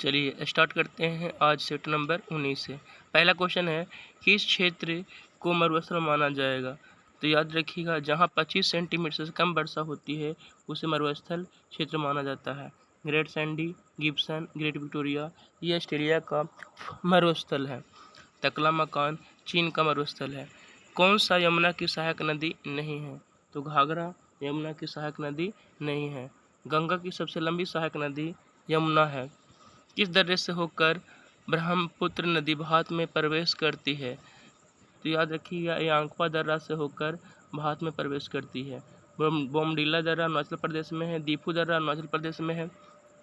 चलिए स्टार्ट करते हैं आज सेट नंबर 19 से। पहला क्वेश्चन है, किस क्षेत्र को मरुस्थल माना जाएगा? तो याद रखिएगा, जहां 25 सेंटीमीटर से कम वर्षा होती है उसे मरुस्थल क्षेत्र माना जाता है। Great Sandy, Gibson, great Victoria ये ऑस्ट्रेलिया का मरुस्थल है। तकला-मकान चीन का मरुस्थल है। कौन सा यमुना की सहायक नदी नहीं है? तो घाघरा यमुना की सहायक नदी नहीं है। गंगा की सबसे लंबी सहायक नदी यमुना है। किस दर्रे से होकर ब्रह्मपुत्र नदी भारत में प्रवेश करती है? तो याद रखिएगा, यांकवा दर्रा से होकर भारत में प्रवेश करती है। बोमडीला दर्रा अरुणाचल प्रदेश में है। दीफू दर्रा अरुणाचल प्रदेश में है।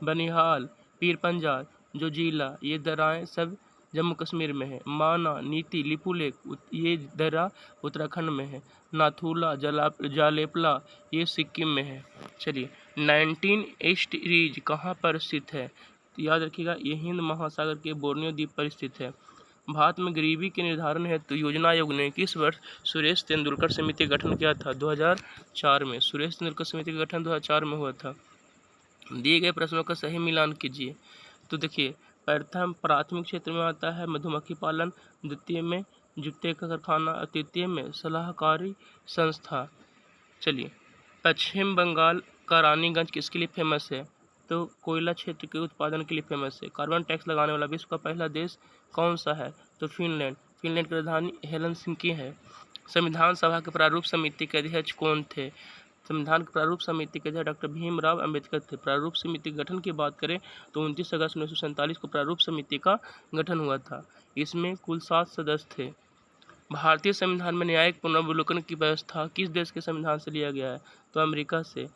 बनिहाल, पीर पंजाल, जोजिला ये दर्राएं सब जम्मू कश्मीर में है। माना, नीति, लिपुलेख ये दर्रा उत्तराखंड में है। नाथुला, जालेपला ये सिक्किम में है। चलिए, 19 ईस्ट रीज कहाँ पर स्थित है? तो याद रखिएगा, ये हिंद महासागर के बोर्नियो द्वीप पर स्थित है। भारत में गरीबी के निर्धारण हेतु योजना आयोग ने किस वर्ष सुरेश तेंदुलकर समिति का गठन किया था? 2004 में। सुरेश तेंदुलकर समिति का गठन 2004 में हुआ था। दिए गए प्रश्नों का सही मिलान कीजिए। तो देखिए, प्रथम प्राथमिक क्षेत्र में आता है मधुमक्खी पालन, द्वितीय में जूते का कारखाना और तृतीय में सलाहकारी संस्था। चलिए, पश्चिम बंगाल का रानीगंज किसके लिए फेमस है? तो कोयला क्षेत्र के उत्पादन के लिए फेमस है। कार्बन टैक्स लगाने वाला विश्व का पहला देश कौन सा है? तो फिनलैंड। फिनलैंड की राजधानी हेलसिंकी है। संविधान सभा के प्रारूप समिति के अध्यक्ष कौन थे? संविधान के प्रारूप समिति के अध्यक्ष डॉक्टर भीमराव अंबेडकर थे। प्रारूप समिति के गठन की बात करें तो 29 अगस्त 1947 को प्रारूप समिति का गठन हुआ था। इसमें कुल 7 सदस्य थे। भारतीय संविधान में न्यायिक पुनर्विलोकन की व्यवस्था किस देश के संविधान से लिया गया है? तो अमेरिका से।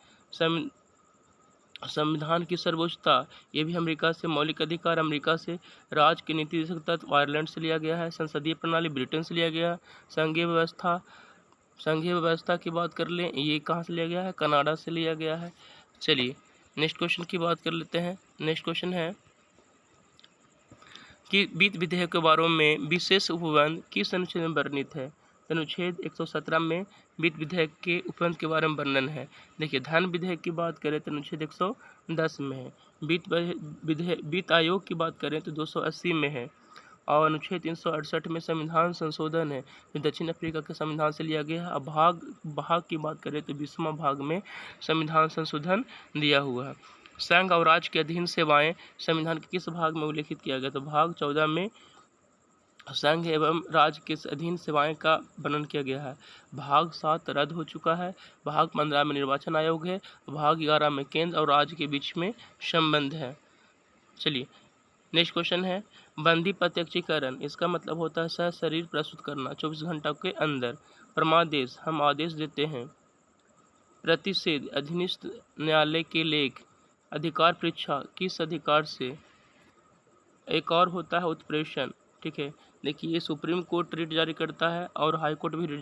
संविधान की सर्वोच्चता ये भी अमेरिका से। मौलिक अधिकार अमेरिका से। राज्य की नीति तत्व आयरलैंड से लिया गया है। संसदीय प्रणाली ब्रिटेन से लिया गया है। संघीय व्यवस्था की बात कर लें, ये कहाँ से लिया गया है? कनाडा से लिया गया है। चलिए, नेक्स्ट क्वेश्चन की बात कर लेते हैं। नेक्स्ट क्वेश्चन है कि वित्त विधेयक के बारे में विशेष उपबंध किस अनुच्छेद में वर्णित है? अनुच्छेद 117 में वित्त विधेयक के उपबंध के बारे में वर्णन है। देखिए, धन विधेयक की बात करें तो अनुच्छेद 110 में है। वित्त आयोग की बात करें तो 280 में है। और अनुच्छेद 368 में संविधान संशोधन है जो दक्षिण अफ्रीका के संविधान से लिया गया है। भाग की बात करें तो 20वां भाग में संविधान संशोधन दिया हुआ है। संघ और राज्य के अधीन सेवाएं संविधान के किस भाग में उल्लेखित किया गया? तो भाग 14 में संघ एवं राज्य के अधीन सेवाएं का वर्णन किया गया है। भाग 7 रद्द हो चुका है। भाग 15 में निर्वाचन आयोग है। भाग 11 में केंद्र और राज्य के बीच में संबंध है। चलिए, नेक्स्ट क्वेश्चन है, बंदी प्रत्यक्षीकरण इसका मतलब होता है सशरीर प्रस्तुत करना 24 घंटा के अंदर। परमादेश हम आदेश देते हैं। प्रतिषेध अधीनस्थ न्यायालय के लेख। अधिकार परीक्षा किस अधिकार से? एक और होता है उत्प्रेषण। ठीक है, देखिए, ये सुप्रीम कोर्ट रिट जारी करता है और हाई कोर्ट भी रिट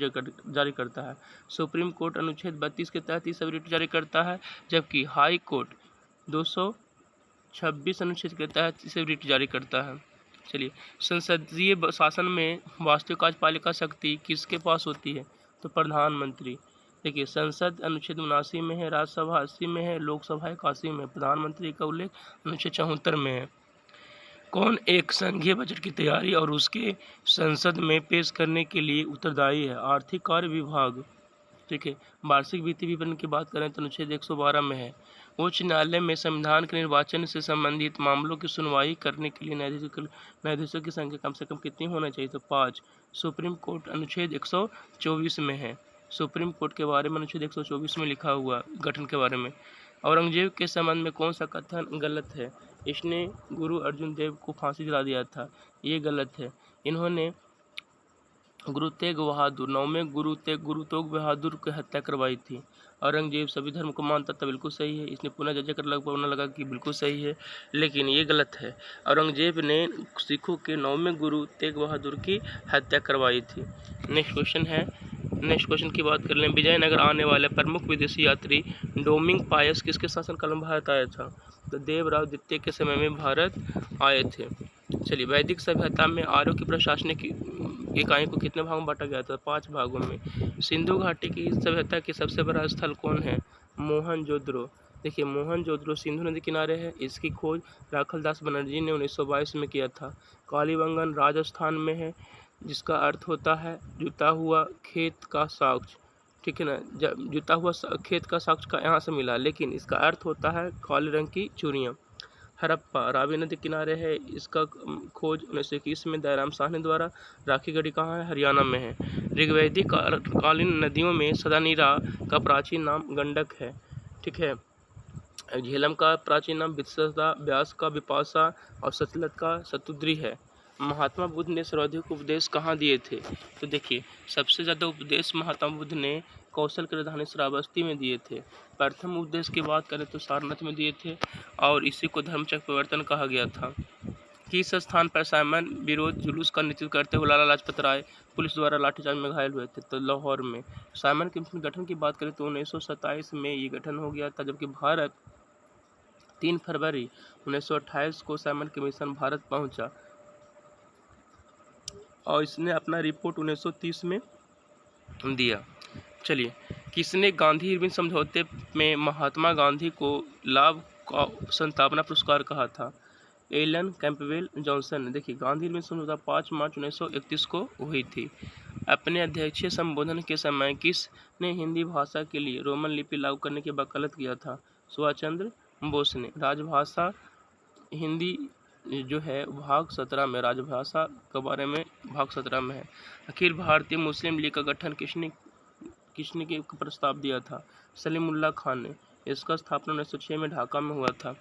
जारी करता है। सुप्रीम कोर्ट अनुच्छेद 32 के तहत ये सब रिट जारी करता है, जबकि हाई कोर्ट 226 अनुच्छेद के तहत इसे रिट जारी करता है। चलिए, संसदीय शासन में वास्तविक कार्यपालिका शक्ति किसके पास होती है? तो प्रधानमंत्री। देखिए, संसद अनुच्छेद 79 में है, राज्यसभा 80 में है, लोकसभा 81 में, प्रधानमंत्री का उल्लेख अनुच्छेद 74 में है। कौन एक संघीय बजट की तैयारी और उसके संसद में पेश करने के लिए उत्तरदायी है? आर्थिक कार्य विभाग। ठीक है, वार्षिक वित्तीय विवरण की बात करें तो अनुच्छेद 112 में है। उच्च न्यायालय में संविधान के निर्वाचन से संबंधित मामलों की सुनवाई करने के लिए न्यायाधीशों की संख्या कम से कम कितनी होना चाहिए? तो 5। सुप्रीम कोर्ट अनुच्छेद 124 में है। सुप्रीम कोर्ट के बारे में अनुच्छेद 124 में लिखा हुआ गठन के बारे में। औरंगजेब के संबंध में कौन सा कथन गलत है? इसने गुरु अर्जुन देव को फांसी दिला दिया था, ये गलत है। इन्होंने गुरु तेग बहादुर 9वें गुरु तेग बहादुर की हत्या करवाई थी। औरंगजेब सभी धर्म को मानता था, बिल्कुल सही है। इसने पुनः जज कर लगा कि बिल्कुल सही है, लेकिन ये गलत है। औरंगजेब ने सिखों के 9वें गुरु तेग बहादुर की हत्या करवाई थी। नेक्स्ट क्वेश्चन की बात कर लें। विजयनगर आने वाले प्रमुख विदेशी यात्री डोमिंग पायस किसके शासनकाल में भारत आया था? तो देवराव द्वितीय के समय में भारत आए थे। चलिए, वैदिक सभ्यता में आर्यों की प्रशासनिक इकाई को कितने भागों में बांटा गया था? 5 भागों में। सिंधु घाटी की सभ्यता की सबसे बड़ा स्थल कौन है? मोहनजोदड़ो। देखिए मोहनजोदड़ो सिंधु नदी किनारे है, इसकी खोज राखलदास बनर्जी ने 1922 में किया था। कालीबंगन राजस्थान में है, जिसका अर्थ होता है जुता हुआ खेत का साक्ष्य, ठीक है ना। जुता हुआ खेत का साक्ष्य का यहाँ से मिला, लेकिन इसका अर्थ होता है काले रंग की चूड़ियाँ। हड़प्पा रावी नदी किनारे है, इसका खोज 1921 में दयाराम साहनी द्वारा। राखी गढ़ी कहाँ है? हरियाणा में है। ऋग्वैदिक कालीन नदियों में सदानीरा का प्राचीन नाम गंडक है, ठीक है। झेलम का प्राचीन नाम वित्सदा, व्यास का विपाशा और सतलज का शतुद्री है। महात्मा बुद्ध ने सर्वाधिक उपदेश कहाँ दिए थे? तो देखिए सबसे ज़्यादा उपदेश महात्मा बुद्ध ने कौशल की राजधानी श्रावस्ती में दिए थे। प्रथम उपदेश की बात करें तो सारनाथ में दिए थे, और इसी को धर्मचक्र प्रवर्तन कहा गया था। किस स्थान पर साइमन विरोध जुलूस का नेतृत्व करते हुए लाला लाजपत राय पुलिस द्वारा लाठीचार्ज में घायल हुए थे? तो लाहौर में। साइमन कमीशन गठन की बात करें तो 1927 में ये गठन हो गया था, जबकि भारत 3 फरवरी 1928 को साइमन कमीशन भारत पहुंचा और इसने अपना रिपोर्ट 1930 में दिया। चलिए, किसने गांधी इरविन समझौते में महात्मा गांधी को लाभ का संतापना पुरस्कार कहा था? एलन कैंपबेल जॉनसन ने। देखिए गांधी इरविन समझौता 5 मार्च 1931 को हुई थी। अपने अध्यक्षीय संबोधन के समय किसने हिंदी भाषा के लिए रोमन लिपि लागू करने की वकालत किया था? सुभाष चंद्र बोस ने। राजभाषा हिंदी जो है भाग 17 में, राजभाषा के बारे में भाग 17 में है। अखिल भारतीय मुस्लिम लीग का गठन किसने के प्रस्ताव दिया था? सलीमुल्लाह खान ने। इसका स्थापना 1906 में ढाका में हुआ था।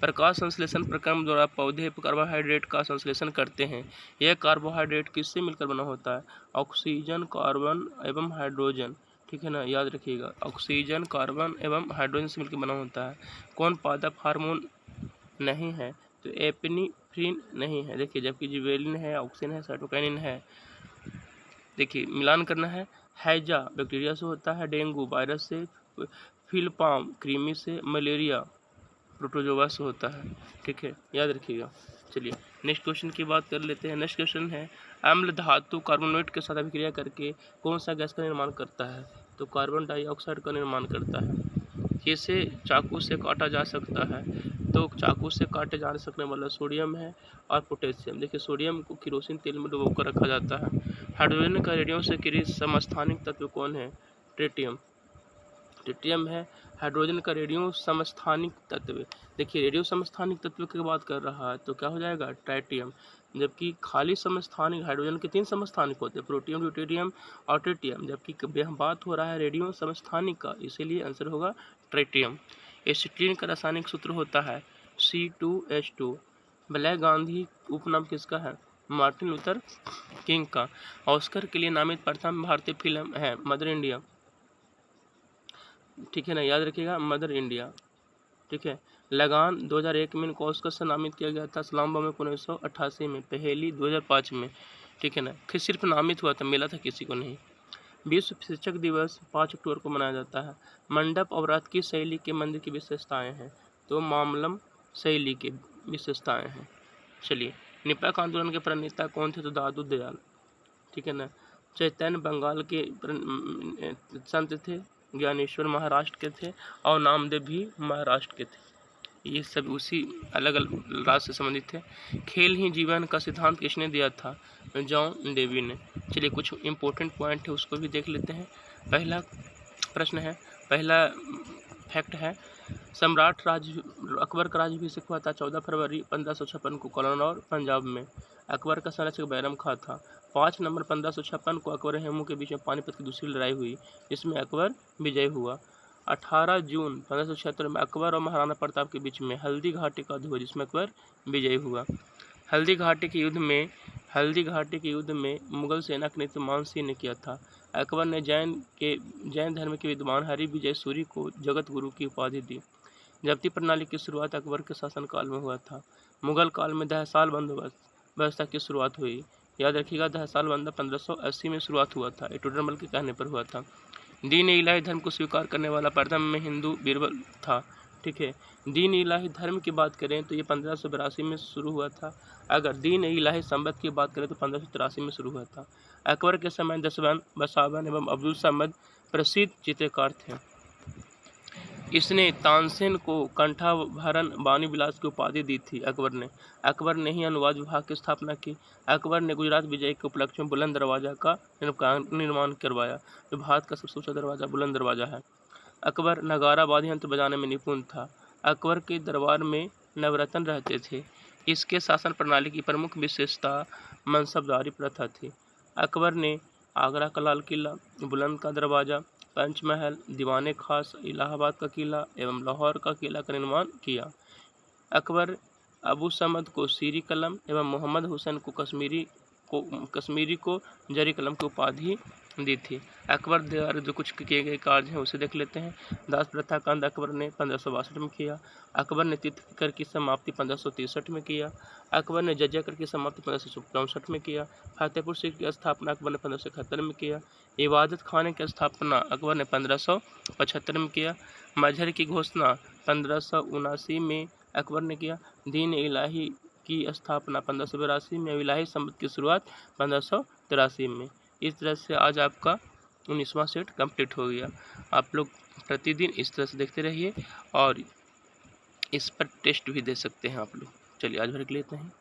प्रकाश संश्लेषण प्रक्रम द्वारा पौधे कार्बोहाइड्रेट का संश्लेषण करते हैं। यह कार्बोहाइड्रेट किससे मिलकर बना होता है? ऑक्सीजन, कार्बन एवं हाइड्रोजन, ठीक है ना, याद रखिएगा। ऑक्सीजन, कार्बन एवं हाइड्रोजन से मिलकर बना होता है। कौन पादप हार्मोन नहीं है? तो एपिनेफ्रिन नहीं है। देखिए जबकि जिबेलिन है, ऑक्सिन है, साइटोकाइनिन है। देखिए मिलान करना है। हैजा बैक्टीरिया से होता है, डेंगू वायरस से, फिलपाम कृमि से, मलेरिया प्रोटोजोआ से होता है, ठीक है, याद रखिएगा। चलिए नेक्स्ट क्वेश्चन की बात कर लेते हैं। नेक्स्ट क्वेश्चन है अम्ल धातु कार्बोनेट के साथ अभिक्रिया करके कौन सा गैस का निर्माण करता है? तो कार्बन डाइऑक्साइड का निर्माण करता है। इसे चाकू से काटा जा सकता है? तो चाकू से काटे जा सकने वाला सोडियम है और पोटेशियम। देखिए सोडियम को केरोसिन तेल में डुबो कर रखा जाता है। हाइड्रोजन का रेडियम से क्रिय समस्थानिक तत्व कौन है? ट्रिटियम। ट्रिटियम है हाइड्रोजन का रेडियो समस्थानिक तत्व। देखिए रेडियो समस्थानिक तत्व की बात कर रहा है तो क्या हो जाएगा? ट्राइटियम। जबकि खाली समस्थानिक हाइड्रोजन के 3 समस्थानिक होते हैं, प्रोटियम, ड्यूटेरियम और ट्रिटियम, जबकि बात हो रहा है रेडियो समस्थानिक का, इसीलिए आंसर होगा ट्रिटियम। एसिटिलीन का रासायनिक सूत्र होता है C2H2। ब्लैक गांधी उपनाम किसका है? मार्टिन लूथर किंग का। ऑस्कर के लिए नामित प्रथम भारतीय फिल्म है मदर इंडिया, ठीक है ना, याद रखिएगा मदर इंडिया, ठीक है। लगान 2001 में इनको ऑस्कर से नामित किया गया था। सलाम बम 1988 में, पहेली 2005 में, ठीक है ना, फिर सिर्फ नामित हुआ था, मिला था किसी को नहीं। विश्व शिक्षक दिवस 5 अक्टूबर को मनाया जाता है। मंडप और रथ की शैली के मंदिर की विशेषताएं हैं? तो मामलम शैली की विशेषताएं हैं। चलिए निपक आंदोलन के प्रणेता कौन थे? तो दादू दयाल, ठीक है ना। चैतन्य बंगाल के संत थे, ज्ञानेश्वर महाराष्ट्र के थे और नामदेव भी महाराष्ट्र के थे। ये सब उसी अलग अलग राज्य से संबंधित थे। खेल ही जीवन का सिद्धांत किसने दिया था? जॉन डेवी ने। चलिए कुछ इंपॉर्टेंट पॉइंट है उसको भी देख लेते हैं। पहला प्रश्न है, पहला फैक्ट है, सम्राट अकबर का राज्याभिषेक हुआ था 14 फरवरी 1556 को कौलानौर पंजाब में। अकबर का संरक्षक बैरम खां था। 5 नवंबर 1556 को अकबर हेमू के बीच में पानीपत की दूसरी लड़ाई हुई, जिसमें अकबर विजयी हुआ। 18 जून 1576 में अकबर और महाराणा प्रताप के बीच में हल्दी घाटी का युद्ध हुआ, जिसमें अकबर विजयी हुआ। हल्दी घाटी के युद्ध में मुगल सेना के नेतृत्व मान सिंह ने किया था। अकबर ने जैन धर्म के विद्वान हरि विजय सूरी को जगत गुरु की उपाधि दी। जब्ती प्रणाली की शुरुआत अकबर के शासनकाल में हुआ था। मुगल काल में दहसाल बंदोबस्त व्यवस्था की शुरुआत हुई। याद रखिएगा दहसाल बंदा 1580 में शुरुआत हुआ था, ये टोडरमल के कहने पर हुआ था। दीन इलाही धर्म को स्वीकार करने वाला प्रथम में हिंदू बीरबल था, ठीक है। दीन इलाही धर्म की बात करें तो ये 1582 में शुरू हुआ था। अगर दीन इलाही संबत की बात करें तो 1583 में शुरू हुआ था। अकबर के समय दसवन, बसावन एवं अब्दुल समद प्रसिद्ध चित्रकार थे। इसने तानसेन को कंठाभरण बानी विलास की उपाधि दी थी। अकबर ने ही अनुवाद विभाग की स्थापना की। अकबर ने गुजरात विजय के उपलक्ष्य में बुलंद दरवाजा का निर्माण करवाया, जो भारत का सबसे ऊंचा दरवाजा बुलंद दरवाजा है। अकबर नगारा वाद्य यंत्र बजाने में निपुण था। अकबर के दरबार में नवरत्न रहते थे। इसके शासन प्रणाली की प्रमुख विशेषता मनसबदारी प्रथा थी। अकबर ने आगरा का लाल किला, बुलंद का दरवाजा, पंचमहल, दीवाने खास, इलाहाबाद का किला एवं लाहौर का किला का निर्माण किया। अकबर अबू समद को सीरी कलम एवं मोहम्मद हुसैन को कश्मीरी को जरी कलम की उपाधि दी थी। अकबर द्वारा जो कुछ किए गए कार्य हैं उसे देख लेते हैं। दास प्रथा का अंत अकबर ने 1562 में किया। अकबर ने तीर्थ कर की समाप्ति 1563 में किया। अकबर ने जजिया कर की समाप्ति 1564 में किया। फतेहपुर सीकरी की स्थापना अकबर ने 1571 में किया। इबादत खाने की स्थापना अकबर ने 1575 में किया। मजहर की घोषणा 1579 में अकबर ने किया। दीन इलाही की स्थापना 1582 में, इलाही संवत की शुरुआत 1583 में। इस तरह से आज आपका 19वां सेट कंप्लीट हो गया। आप लोग प्रतिदिन इस तरह से देखते रहिए और इस पर टेस्ट भी दे सकते हैं आप लोग। चलिए आज भर के लेते हैं।